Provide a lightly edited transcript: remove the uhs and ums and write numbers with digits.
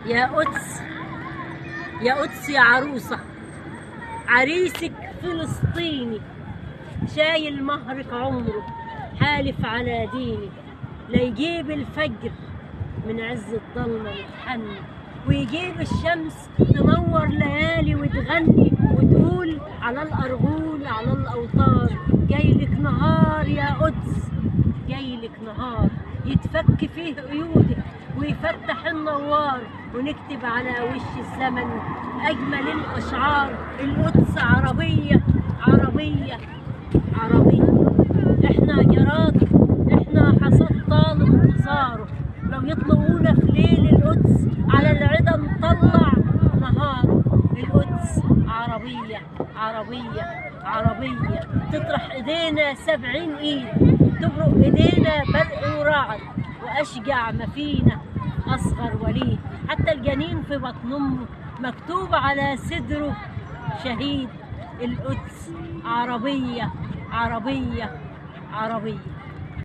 يا قدس، يا قدس يا عروسة، عريسك فلسطيني، شايل مهرك عمره، حالف على ديني، لا يجيب الفجر من عز الضلمة متحني، ويجيب الشمس تنور ليالي وتغني وتقول على الأرجول على الأوتار، جايلك نهار يا قدس، جايلك نهار يتفك فيه قيودك ويفتح النوار، ونكتب على وش الزمن أجمل الأشعار. القدس عربية عربية عربية، احنا جراد، احنا حصاد طال انتصاره، لو يطلقونا في ليل القدس على العدا نطلع نهار. القدس عربية عربية عربية، تطرح ايدينا 70 ايد، تبرق ايدينا برق ورعد، واشجع ما فينا اصغر وليد، حتى الجنين في بطن امه مكتوب على صدره شهيد. القدس عربية عربية عربية.